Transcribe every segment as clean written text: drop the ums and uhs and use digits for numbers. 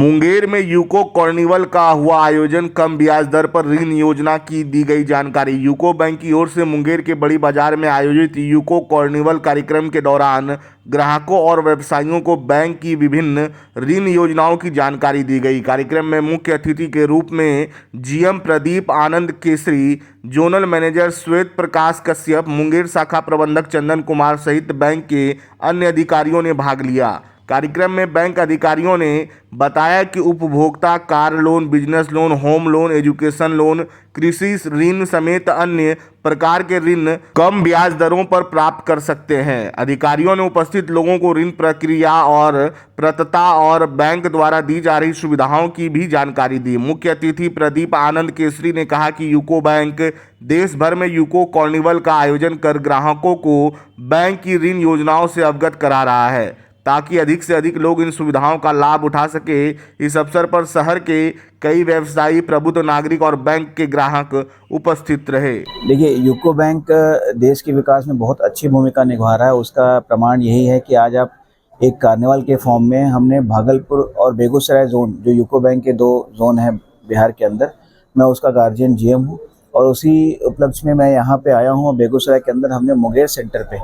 मुंगेर में UCO carnival का हुआ आयोजन। कम ब्याज दर पर ऋण योजना की दी गई जानकारी। यूको बैंक की ओर से मुंगेर के बड़ी बाजार में आयोजित यूको कार्निवल कार्यक्रम के दौरान ग्राहकों और व्यवसायियों को बैंक की विभिन्न ऋण योजनाओं की जानकारी दी गई। कार्यक्रम में मुख्य अतिथि के रूप में जीएम प्रदीप आनंद केसरी, जोनल मैनेजर श्वेत प्रकाश कश्यप, मुंगेर शाखा प्रबंधक चंदन कुमार सहित बैंक के अन्य अधिकारियों ने भाग लिया। कार्यक्रम में बैंक अधिकारियों ने बताया कि उपभोक्ता car loan, business loan, home loan, education loan, कृषि ऋण समेत अन्य प्रकार के ऋण कम ब्याज दरों पर प्राप्त कर सकते हैं। अधिकारियों ने उपस्थित लोगों को ऋण प्रक्रिया और पात्रता और बैंक द्वारा दी जा रही सुविधाओं की भी जानकारी दी। मुख्य अतिथि प्रदीप आनंद केसरी ने कहा कि यूको बैंक देश भर में यूको कार्निवल का आयोजन कर ग्राहकों को बैंक की ऋण योजनाओं से अवगत करा रहा है ताकि अधिक से अधिक लोग इन सुविधाओं का लाभ उठा सके। इस अवसर पर शहर के कई व्यवसायी, प्रबुद्ध नागरिक और बैंक के ग्राहक उपस्थित रहे। देखिए, यूको बैंक देश के विकास में बहुत अच्छी भूमिका निभा रहा है। उसका प्रमाण यही है कि आज आप एक कार्निवल के फॉर्म में हमने भागलपुर और बेगूसराय जोन, जो यूको बैंक के 2 जोन हैं बिहार के अंदर, मैं उसका गार्जियन जीएम हूँ और उसी उपलक्ष्य में मैं यहाँ पे आया हूँ। बेगूसराय के अंदर हमने मुंगेर सेंटर पे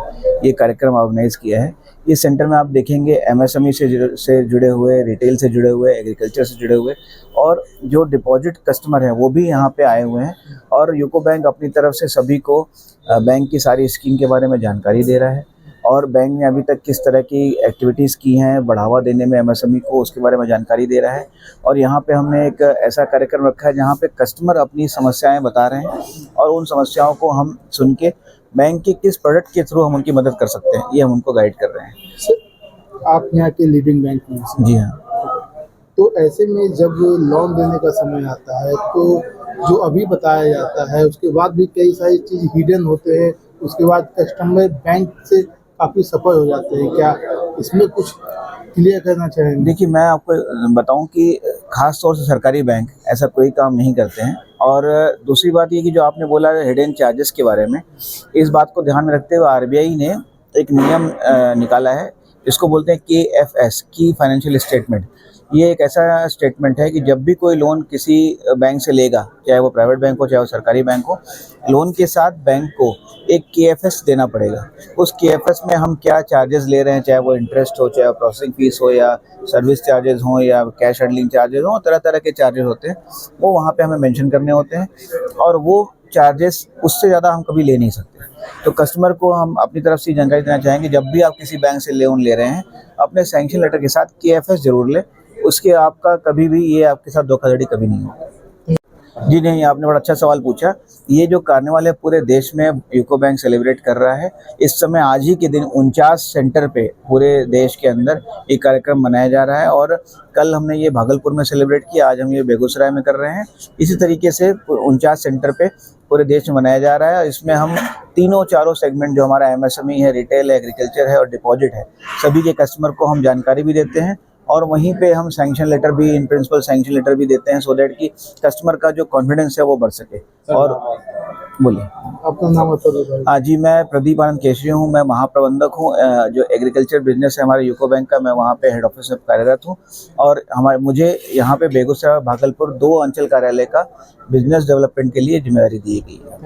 ये कार्यक्रम ऑर्गेनाइज किया है। इस सेंटर में आप देखेंगे एमएसएमई से जुड़े हुए, रिटेल से जुड़े हुए, एग्रीकल्चर से जुड़े हुए और जो डिपॉजिट कस्टमर हैं वो भी यहाँ पे आए हुए हैं। और यूको बैंक अपनी तरफ से सभी को बैंक की सारी स्कीम के बारे में जानकारी दे रहा है और बैंक ने अभी तक किस तरह की एक्टिविटीज़ की हैं बढ़ावा देने में एमएसएमई को, उसके बारे में जानकारी दे रहा है। और यहाँ पे हमने एक ऐसा कार्यक्रम रखा है जहाँ पे कस्टमर अपनी समस्याएं बता रहे हैं और उन समस्याओं को हम सुन के बैंक के किस प्रोडक्ट के थ्रू हम उनकी मदद कर सकते हैं, ये हम उनको गाइड कर रहे हैं। आप यहाँ के लीडिंग बैंक में हैं? जी हाँ। तो ऐसे में जब लोन देने का समय आता है तो जो अभी बताया जाता है उसके बाद भी कई सारी चीज़ हिडन होते हैं, उसके बाद कस्टमर बैंक से काफ़ी सफल हो जाते हैं। क्या इसमें कुछ क्लियर करना चाहेंगे? देखिए, मैं आपको बताऊं कि खास तौर से सरकारी बैंक ऐसा कोई काम नहीं करते हैं। और दूसरी बात ये कि जो आपने बोला हिडन चार्जेस के बारे में, इस बात को ध्यान में रखते हुए आरबीआई ने एक नियम निकाला है, इसको बोलते हैं KFS, की फाइनेंशियल स्टेटमेंट। ये एक ऐसा स्टेटमेंट है कि जब भी कोई लोन किसी बैंक से लेगा, चाहे वो प्राइवेट बैंक हो चाहे वो सरकारी बैंक हो, लोन के साथ बैंक को एक KFS देना पड़ेगा। उस KFS में हम क्या चार्जेस ले रहे हैं, चाहे वो इंटरेस्ट हो, चाहे प्रोसेसिंग फीस हो या सर्विस चार्जेस हो या कैश हैंडलिंग चार्जेस हो, तरह तरह के चार्जेस होते हैं, वो वहाँ पे हमें मेंशन करने होते हैं और वो चार्जेस उससे ज़्यादा हम कभी ले नहीं सकते। तो कस्टमर को हम अपनी तरफ से जानकारी देना चाहेंगे, जब भी आप किसी बैंक से लोन ले रहे हैं अपने सैंक्शन लेटर के साथ KFS जरूर लें, उसके आपका कभी भी ये आपके साथ धोखाधड़ी कभी नहीं होगी। जी नहीं, आपने बड़ा अच्छा सवाल पूछा। ये जो कार्निवल है पूरे देश में यूको बैंक सेलिब्रेट कर रहा है। इस समय आज ही के दिन 49 सेंटर पे पूरे देश के अंदर ये कार्यक्रम मनाया जा रहा है और कल हमने ये भागलपुर में सेलिब्रेट किया, आज हम ये बेगूसराय में कर रहे हैं। इसी तरीके से 49 सेंटर पे पूरे देश में मनाया जा रहा है। इसमें हम चारों सेगमेंट, जो हमारा एमएसएमई है, रिटेल है, एग्रीकल्चर है और डिपॉजिट है, सभी के कस्टमर को हम जानकारी भी देते हैं और वहीं पे हम सैंक्शन लेटर भी, इन प्रिंसिपल सैंक्शन लेटर भी देते हैं, सो दैट कि कस्टमर का जो कॉन्फिडेंस है वो बढ़ सके। और बोलिए, अपना नाम बताइए। जी, मैं प्रदीप आनंद केसरी हूँ, मैं महाप्रबंधक हूँ। जो एग्रीकल्चर बिजनेस है हमारे यूको बैंक का, मैं वहाँ पे हेड ऑफिस में कार्यरत हूँ और मुझे यहाँ पे बेगूसराय और भागलपुर 2 अंचल कार्यालय का बिजनेस डेवलपमेंट के लिए जिम्मेदारी दी गई है।